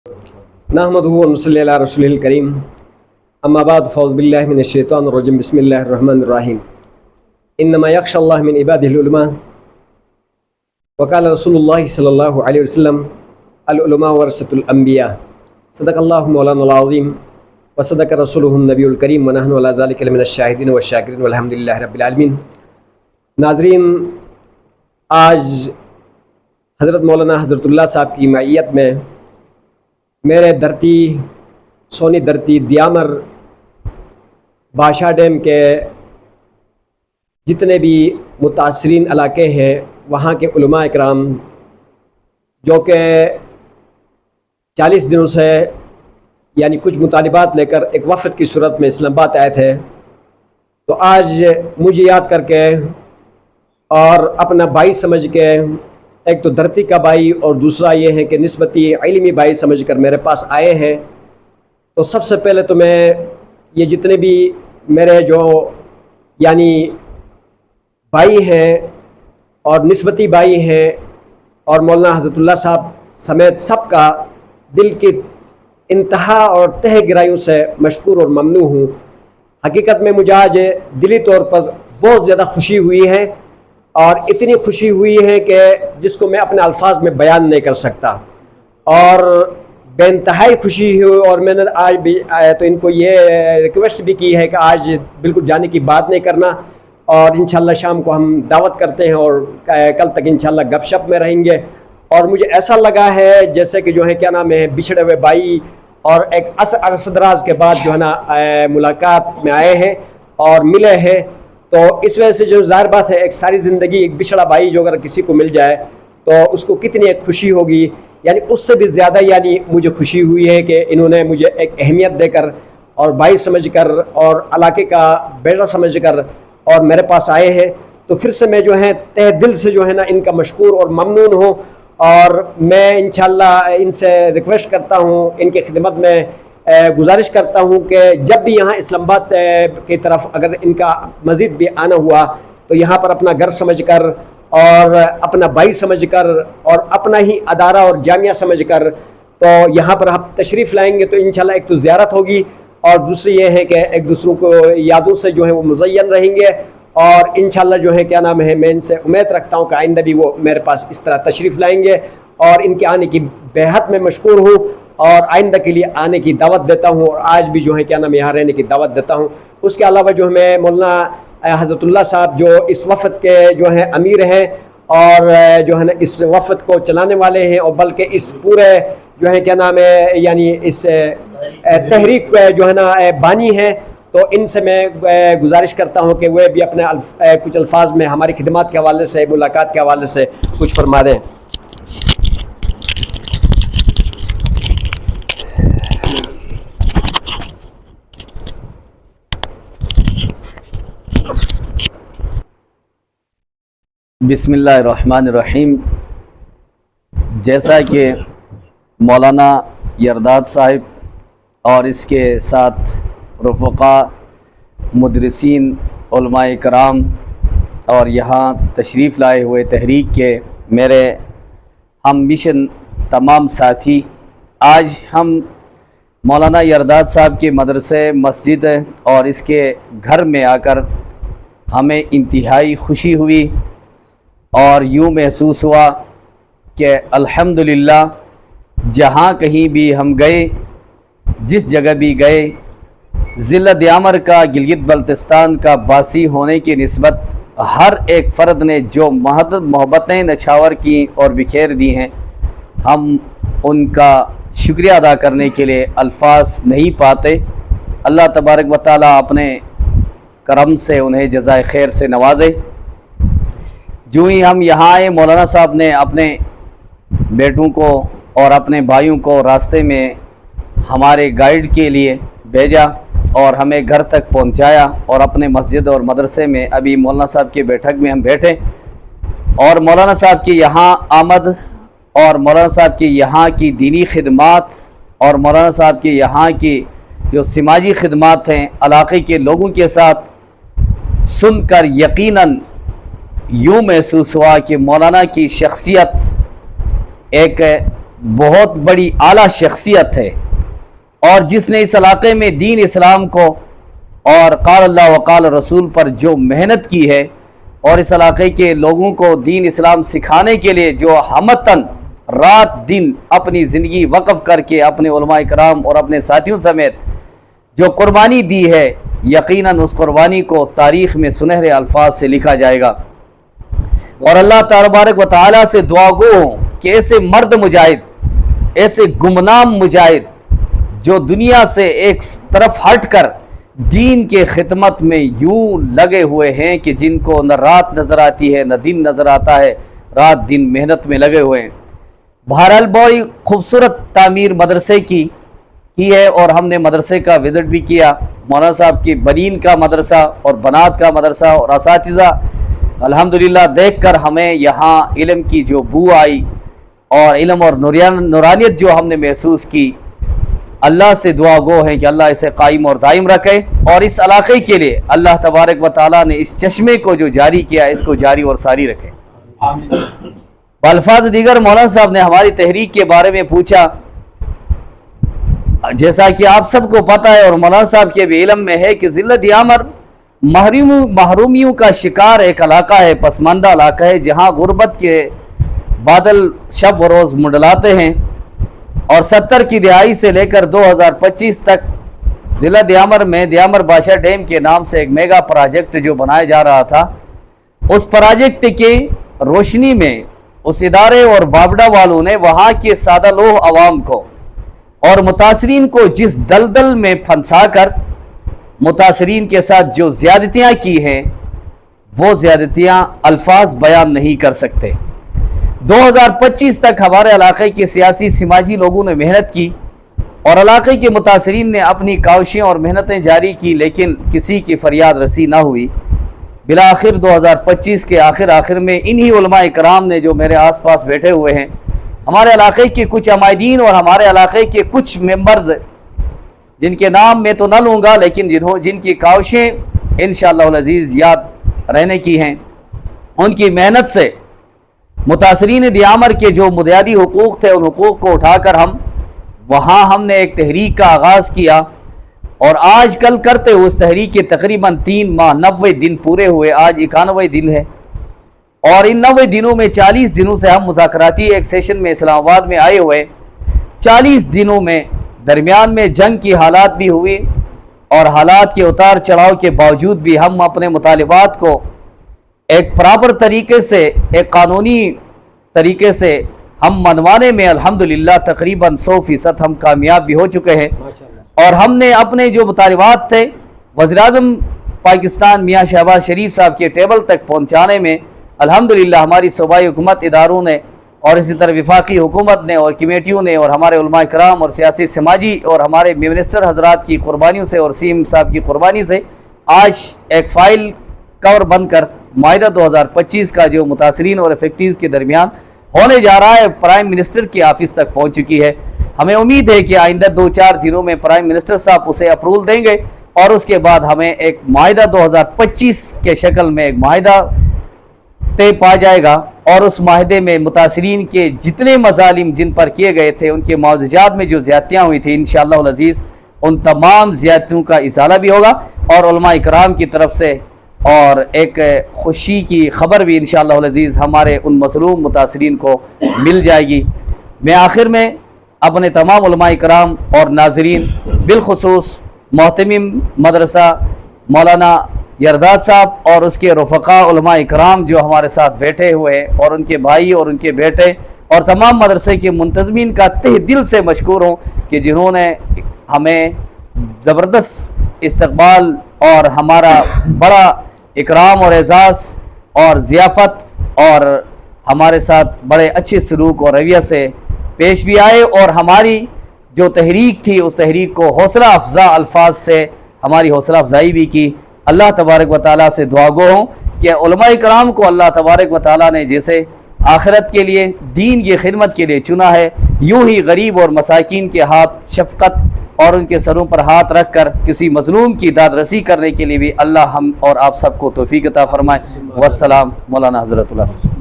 نحمدہ و نصلی علی رسولہ الکریم اما بعد فاعوذ باللہ من الشیطان الرجیم بسم اللہ الرحمن الرحیم انما یخشی اللہ من عبادہ العلماء وقال رسول اللہ صلی اللہ علیہ وسلم العلماء ورثۃ الانبیاء صدق اللہ مولانا العظیم وصدق رسولہ النبی الکریم ونحن علی ذلک من الشاہدین والشاکرین والحمد للہ رب العالمین۔ ناظرین، آج حضرت مولانا حضرت اللہ صاحب کی معیت میں میرے دھرتی سونی دھرتی دیامر بادشاہ ڈیم کے جتنے بھی متاثرین علاقے ہیں وہاں کے علماء اکرام جو کہ 40 دنوں سے یعنی کچھ مطالبات لے کر ایک وفد کی صورت میں اسلام آباد آئے تھے، تو آج مجھے یاد کر کے اور اپنا بھائی سمجھ کے، ایک تو دھرتی کا بھائی اور دوسرا یہ ہے کہ نسبتی علمی بھائی سمجھ کر میرے پاس آئے ہیں، تو سب سے پہلے تو میں یہ جتنے بھی میرے جو یعنی بھائی ہیں اور نسبتی بھائی ہیں اور مولانا حضرت اللہ صاحب سمیت سب کا دل کی انتہا اور تہ گہرائیوں سے مشکور اور ممنون ہوں۔ حقیقت میں مجھے آج دلی طور پر بہت زیادہ خوشی ہوئی ہے، اور اتنی خوشی ہوئی ہے کہ جس کو میں اپنے الفاظ میں بیان نہیں کر سکتا، اور بے انتہائی خوشی ہوئی۔ اور میں نے آج بھی تو ان کو یہ ریکویسٹ بھی کی ہے کہ آج بالکل جانے کی بات نہیں کرنا، اور انشاءاللہ شام کو ہم دعوت کرتے ہیں اور کل تک انشاءاللہ گپ شپ میں رہیں گے۔ اور مجھے ایسا لگا ہے جیسے کہ جو ہے کیا نام ہے بچھڑے ہوئے بھائی اور ایک عرصہ دراز کے بعد جو ہے نا ملاقات میں آئے ہیں اور ملے ہیں، تو اس وجہ سے جو ظاہر بات ہے ایک ساری زندگی ایک بچھڑا بھائی جو اگر کسی کو مل جائے تو اس کو کتنی ایک خوشی ہوگی، یعنی اس سے بھی زیادہ یعنی مجھے خوشی ہوئی ہے کہ انہوں نے مجھے ایک اہمیت دے کر اور بھائی سمجھ کر اور علاقے کا بیٹا سمجھ کر اور میرے پاس آئے ہیں، تو پھر سے میں جو ہے تہ دل سے جو ہے نا ان کا مشکور اور ممنون ہوں۔ اور میں انشاءاللہ ان سے ریکویسٹ کرتا ہوں، ان کی خدمت میں گزارش کرتا ہوں کہ جب بھی یہاں اسلام آباد کی طرف اگر ان کا مزید بھی آنا ہوا تو یہاں پر اپنا گھر سمجھ کر اور اپنا بھائی سمجھ کر اور اپنا ہی ادارہ اور جامعہ سمجھ کر تو یہاں پر ہم تشریف لائیں گے، تو انشاءاللہ ایک تو زیارت ہوگی، اور دوسری یہ ہے کہ ایک دوسروں کو یادوں سے جو ہے وہ مزین رہیں گے، اور انشاءاللہ جو ہے کیا نام ہے میں ان سے امید رکھتا ہوں کہ آئندہ بھی وہ میرے پاس اس طرح تشریف لائیں گے، اور ان کے آنے کی بے حد میں مشکور ہوں اور آئندہ کے لیے آنے کی دعوت دیتا ہوں، اور آج بھی جو ہے کیا نام یہاں رہنے کی دعوت دیتا ہوں۔ اس کے علاوہ جو میں مولانا حضرت اللہ صاحب جو اس وفد کے جو ہیں امیر ہیں اور جو ہے نا اس وفد کو چلانے والے ہیں، اور بلکہ اس پورے جو ہے کیا نام ہے یعنی اس تحریک جو ہے نا بانی ہیں، تو ان سے میں گزارش کرتا ہوں کہ وہ بھی اپنے کچھ الفاظ میں ہماری خدمات کے حوالے سے ملاقات کے حوالے سے کچھ فرما دیں۔ بسم اللہ الرحمن الرحیم۔ جیسا کہ مولانا یرداد صاحب اور اس کے ساتھ رفقا مدرسین علماء کرام اور یہاں تشریف لائے ہوئے تحریک کے میرے ہم مشن تمام ساتھی، آج ہم مولانا یرداد صاحب کے مدرسے مسجد اور اس کے گھر میں آ کر ہمیں انتہائی خوشی ہوئی، اور یوں محسوس ہوا کہ الحمدللہ جہاں کہیں بھی ہم گئے، جس جگہ بھی گئے، ضلع دیامر کا گلگت بلتستان کا باسی ہونے کی نسبت ہر ایک فرد نے جو محبتیں نچھاور کی اور بکھیر دی ہیں، ہم ان کا شکریہ ادا کرنے کے لیے الفاظ نہیں پاتے۔ اللہ تبارک و تعالیٰ اپنے کرم سے انہیں جزائے خیر سے نوازے۔ جو ہی ہم یہاں آئے، مولانا صاحب نے اپنے بیٹوں کو اور اپنے بھائیوں کو راستے میں ہمارے گائیڈ کے لیے بھیجا اور ہمیں گھر تک پہنچایا، اور اپنے مسجد اور مدرسے میں ابھی مولانا صاحب کے بیٹھک میں ہم بیٹھے، اور مولانا صاحب کی یہاں آمد اور مولانا صاحب کی یہاں کی دینی خدمات اور مولانا صاحب کی یہاں کی جو سماجی خدمات ہیں علاقے کے لوگوں کے ساتھ سن کر یقیناً یوں محسوس ہوا کہ مولانا کی شخصیت ایک بہت بڑی اعلیٰ شخصیت ہے، اور جس نے اس علاقے میں دین اسلام کو اور قال اللہ و قال رسول پر جو محنت کی ہے، اور اس علاقے کے لوگوں کو دین اسلام سکھانے کے لیے جو ہمتاً رات دن اپنی زندگی وقف کر کے اپنے علماء کرام اور اپنے ساتھیوں سمیت جو قربانی دی ہے، یقیناً اس قربانی کو تاریخ میں سنہرے الفاظ سے لکھا جائے گا۔ اور اللہ تبارک و تعالیٰ سے دعا گو ہوں کہ ایسے مرد مجاہد، ایسے گمنام مجاہد جو دنیا سے ایک طرف ہٹ کر دین کے خدمت میں یوں لگے ہوئے ہیں کہ جن کو نہ رات نظر آتی ہے نہ دن نظر آتا ہے، رات دن محنت میں لگے ہوئے ہیں۔ بہرحال بڑی خوبصورت تعمیر مدرسے کی ہے، اور ہم نے مدرسے کا وزٹ بھی کیا۔ مولانا صاحب کی بنین کا مدرسہ اور بنات کا مدرسہ اور اساتذہ، الحمدللہ دیکھ کر ہمیں یہاں علم کی جو بو آئی اور علم اور نورانیت جو ہم نے محسوس کی، اللہ سے دعا گو ہیں کہ اللہ اسے قائم اور دائم رکھے، اور اس علاقے کے لیے اللہ تبارک و تعالیٰ نے اس چشمے کو جو جاری کیا اس کو جاری اور ساری رکھے۔ بالفاظ دیگر مولانا صاحب نے ہماری تحریک کے بارے میں پوچھا۔ جیسا کہ آپ سب کو پتہ ہے اور مولانا صاحب کے بھی علم میں ہے کہ ضلع دیامر محرومیوں کا شکار ایک علاقہ ہے، پسماندہ علاقہ ہے، جہاں غربت کے بادل شب و روز منڈلاتے ہیں، اور 70 کی دہائی سے لے کر 2025 تک ضلع دیامر میں دیامر بادشاہ ڈیم کے نام سے ایک میگا پروجیکٹ جو بنایا جا رہا تھا، اس پروجیکٹ کی روشنی میں اس ادارے اور وابڈا والوں نے وہاں کے سادہ لوہ عوام کو اور متاثرین کو جس دلدل میں پھنسا کر متاثرین کے ساتھ جو زیادتیاں کی ہیں، وہ زیادتیاں الفاظ بیان نہیں کر سکتے۔ 2025 تک ہمارے علاقے کے سیاسی سماجی لوگوں نے محنت کی، اور علاقے کے متاثرین نے اپنی کاوشیں اور محنتیں جاری کی، لیکن کسی کی فریاد رسی نہ ہوئی۔ بالآخر 2025 کے آخر میں انہی علماء کرام نے جو میرے آس پاس بیٹھے ہوئے ہیں، ہمارے علاقے کے کچھ عمائدین اور ہمارے علاقے کے کچھ ممبرز، جن کے نام میں تو نہ لوں گا لیکن جن کی کاوشیں انشاءاللہ العزیز یاد رہنے کی ہیں، ان کی محنت سے متاثرین دیامر کے جو بنیادی حقوق تھے ان حقوق کو اٹھا کر ہم نے ایک تحریک کا آغاز کیا، اور آج کل کرتے ہوئے اس تحریک کے تقریباً 3 ماہ 90 دن پورے ہوئے، آج 91 دن ہے، اور ان 90 دنوں میں 40 دنوں سے ہم مذاکراتی ایک سیشن میں اسلام آباد میں آئے ہوئے۔ 40 دنوں میں درمیان میں جنگ کی حالات بھی ہوئی، اور حالات کے اتار چڑھاؤ کے باوجود بھی ہم اپنے مطالبات کو ایک پراپر طریقے سے، ایک قانونی طریقے سے ہم منوانے میں الحمدللہ تقریباً 100% ہم کامیاب بھی ہو چکے ہیں، اور ہم نے اپنے جو مطالبات تھے وزیراعظم پاکستان میاں شہباز شریف صاحب کے ٹیبل تک پہنچانے میں الحمدللہ ہماری صوبائی حکومت اداروں نے اور اسی طرح وفاقی حکومت نے اور کمیٹیوں نے اور ہمارے علماء کرام اور سیاسی سماجی اور ہمارے منسٹر حضرات کی قربانیوں سے اور سی ایم صاحب کی قربانی سے آج ایک فائل کور بن کر معاہدہ 2025 کا جو متاثرین اور افیکٹیز کے درمیان ہونے جا رہا ہے پرائم منسٹر کے آفس تک پہنچ چکی ہے۔ ہمیں امید ہے کہ آئندہ 2-4 دنوں میں پرائم منسٹر صاحب اسے اپروول دیں گے، اور اس کے بعد ہمیں ایک معاہدہ 2025 کے شکل میں ایک معاہدہ طے پا جائے گا، اور اس معاہدے میں متاثرین کے جتنے مظالم جن پر کیے گئے تھے، ان کے معاوضات میں جو زیادتیاں ہوئی تھیں، انشاءاللہ العزیز ان تمام زیادتیوں کا ازالہ بھی ہوگا، اور علماء کرام کی طرف سے اور ایک خوشی کی خبر بھی انشاءاللہ العزیز ہمارے ان مظلوم متاثرین کو مل جائے گی۔ میں آخر میں اپنے تمام علماء کرام اور ناظرین، بالخصوص محتمم مدرسہ مولانا یرداد صاحب اور اس کے رفقاء علماء کرام جو ہمارے ساتھ بیٹھے ہوئے ہیں، اور ان کے بھائی اور ان کے بیٹے اور تمام مدرسے کے منتظمین کا تہ دل سے مشکور ہوں کہ جنہوں نے ہمیں زبردست استقبال اور ہمارا بڑا اکرام اور اعزاز اور ضیافت اور ہمارے ساتھ بڑے اچھے سلوک اور رویہ سے پیش بھی آئے، اور ہماری جو تحریک تھی اس تحریک کو حوصلہ افزا الفاظ سے ہماری حوصلہ افزائی بھی کی۔ اللہ تبارک و تعالیٰ سے دعا گو ہوں کہ علماء کرام کو اللہ تبارک و تعالیٰ نے جیسے آخرت کے لیے، دین کی خدمت کے لیے چنا ہے، یوں ہی غریب اور مساکین کے ہاتھ شفقت اور ان کے سروں پر ہاتھ رکھ کر کسی مظلوم کی داد رسی کرنے کے لیے بھی اللہ ہم اور آپ سب کو توفیق عطا فرمائے۔ والسلام مولانا حضرت اللہ۔